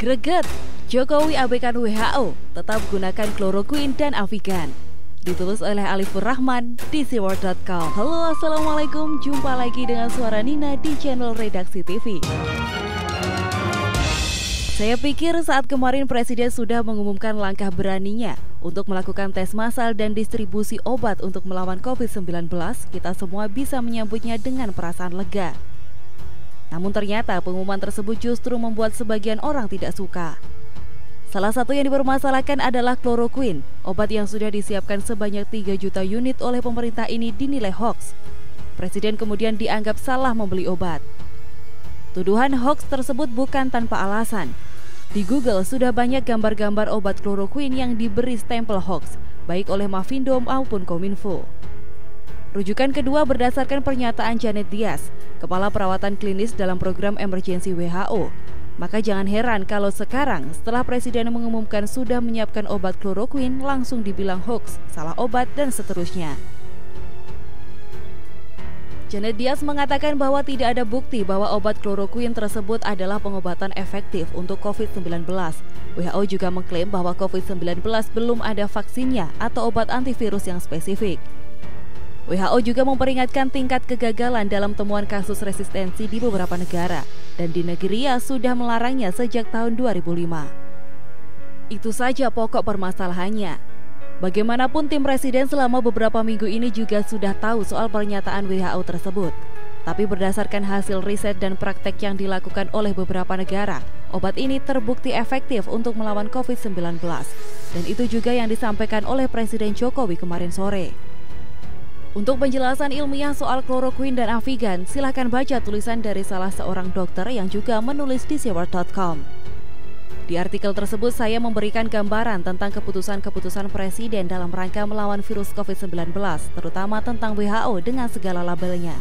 Greget, Jokowi abaikan WHO, tetap gunakan kloroquine dan Avigan. Ditulis oleh Alifur Rahman di SeaWorld.com. Halo, assalamualaikum, jumpa lagi dengan suara Nina di channel Redaksi TV. Saya pikir saat kemarin Presiden sudah mengumumkan langkah beraninya untuk melakukan tes massal dan distribusi obat untuk melawan COVID-19, kita semua bisa menyambutnya dengan perasaan lega. Namun ternyata pengumuman tersebut justru membuat sebagian orang tidak suka. Salah satu yang dipermasalahkan adalah kloroquine. Obat yang sudah disiapkan sebanyak 3 juta unit oleh pemerintah ini dinilai hoax. Presiden kemudian dianggap salah membeli obat. Tuduhan hoax tersebut bukan tanpa alasan. Di Google sudah banyak gambar-gambar obat kloroquine yang diberi stempel hoax, baik oleh Mavindo maupun Kominfo. Rujukan kedua berdasarkan pernyataan Janet Diaz, Kepala Perawatan Klinis dalam Program Emergensi WHO. Maka jangan heran kalau sekarang setelah Presiden mengumumkan sudah menyiapkan obat kloroquine langsung dibilang hoax, salah obat, dan seterusnya. Janet Diaz mengatakan bahwa tidak ada bukti bahwa obat kloroquine tersebut adalah pengobatan efektif untuk COVID-19. WHO juga mengklaim bahwa COVID-19 belum ada vaksinnya atau obat antivirus yang spesifik. WHO juga memperingatkan tingkat kegagalan dalam temuan kasus resistensi di beberapa negara, dan di Nigeria sudah melarangnya sejak tahun 2005. Itu saja pokok permasalahannya. Bagaimanapun tim Presiden selama beberapa minggu ini juga sudah tahu soal pernyataan WHO tersebut. Tapi berdasarkan hasil riset dan praktek yang dilakukan oleh beberapa negara, obat ini terbukti efektif untuk melawan COVID-19. Dan itu juga yang disampaikan oleh Presiden Jokowi kemarin sore. Untuk penjelasan ilmiah soal kloroquine dan Avigan, silahkan baca tulisan dari salah seorang dokter yang juga menulis di SeaWorld.com. Di artikel tersebut saya memberikan gambaran tentang keputusan-keputusan Presiden dalam rangka melawan virus COVID-19, terutama tentang WHO dengan segala labelnya.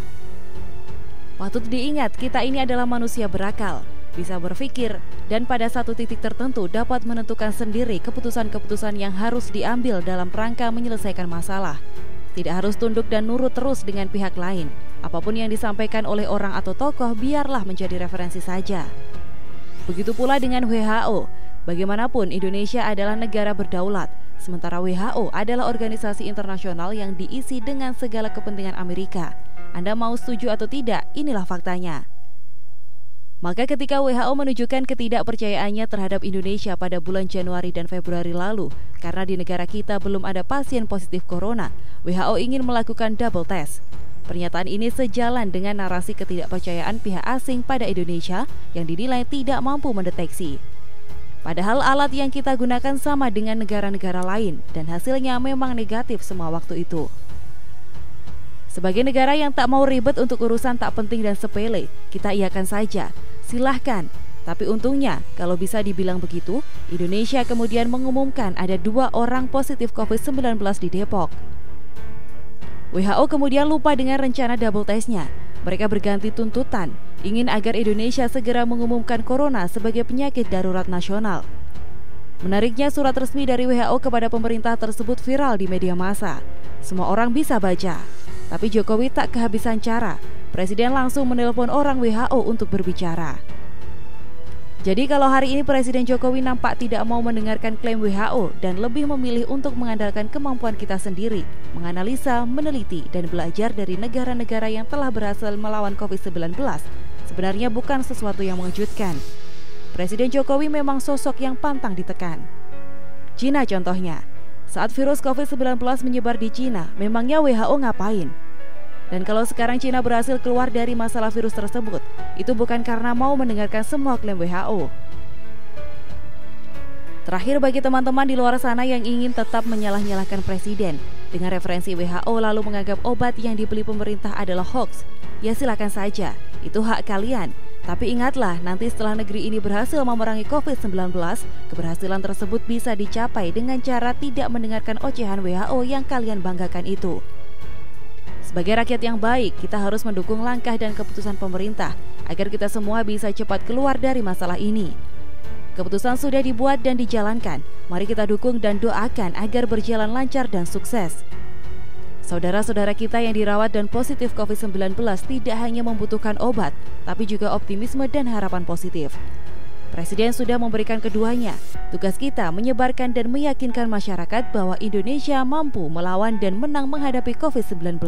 Patut diingat, kita ini adalah manusia berakal, bisa berpikir, dan pada satu titik tertentu dapat menentukan sendiri keputusan-keputusan yang harus diambil dalam rangka menyelesaikan masalah. Tidak harus tunduk dan nurut terus dengan pihak lain. Apapun yang disampaikan oleh orang atau tokoh biarlah menjadi referensi saja. Begitu pula dengan WHO. Bagaimanapun Indonesia adalah negara berdaulat, sementara WHO adalah organisasi internasional yang diisi dengan segala kepentingan Amerika. Anda mau setuju atau tidak, inilah faktanya. Maka ketika WHO menunjukkan ketidakpercayaannya terhadap Indonesia pada bulan Januari dan Februari lalu, karena di negara kita belum ada pasien positif corona, WHO ingin melakukan double test. Pernyataan ini sejalan dengan narasi ketidakpercayaan pihak asing pada Indonesia yang dinilai tidak mampu mendeteksi. Padahal alat yang kita gunakan sama dengan negara-negara lain dan hasilnya memang negatif semua waktu itu. Sebagai negara yang tak mau ribet untuk urusan tak penting dan sepele, kita iakan saja. Silahkan, tapi untungnya kalau bisa dibilang begitu, Indonesia kemudian mengumumkan ada 2 orang positif COVID-19 di Depok. WHO kemudian lupa dengan rencana double testnya. Mereka berganti tuntutan, ingin agar Indonesia segera mengumumkan corona sebagai penyakit darurat nasional. Menariknya, surat resmi dari WHO kepada pemerintah tersebut viral di media massa. Semua orang bisa baca. Tapi Jokowi tak kehabisan cara. Presiden langsung menelpon orang WHO untuk berbicara. Jadi kalau hari ini Presiden Jokowi nampak tidak mau mendengarkan klaim WHO dan lebih memilih untuk mengandalkan kemampuan kita sendiri, menganalisa, meneliti, dan belajar dari negara-negara yang telah berhasil melawan COVID-19, sebenarnya bukan sesuatu yang mengejutkan. Presiden Jokowi memang sosok yang pantang ditekan. Cina contohnya. Saat virus COVID-19 menyebar di Cina, memangnya WHO ngapain? Dan kalau sekarang Cina berhasil keluar dari masalah virus tersebut, itu bukan karena mau mendengarkan semua klaim WHO. Terakhir, bagi teman-teman di luar sana yang ingin tetap menyalah-nyalahkan Presiden dengan referensi WHO lalu menganggap obat yang dibeli pemerintah adalah hoax, ya silakan saja, itu hak kalian. Tapi ingatlah, nanti setelah negeri ini berhasil memerangi COVID-19, keberhasilan tersebut bisa dicapai dengan cara tidak mendengarkan ocehan WHO yang kalian banggakan itu. Sebagai rakyat yang baik, kita harus mendukung langkah dan keputusan pemerintah agar kita semua bisa cepat keluar dari masalah ini. Keputusan sudah dibuat dan dijalankan, mari kita dukung dan doakan agar berjalan lancar dan sukses. Saudara-saudara kita yang dirawat dan positif COVID-19 tidak hanya membutuhkan obat, tapi juga optimisme dan harapan positif. Presiden sudah memberikan keduanya. Tugas kita menyebarkan dan meyakinkan masyarakat bahwa Indonesia mampu melawan dan menang menghadapi COVID-19.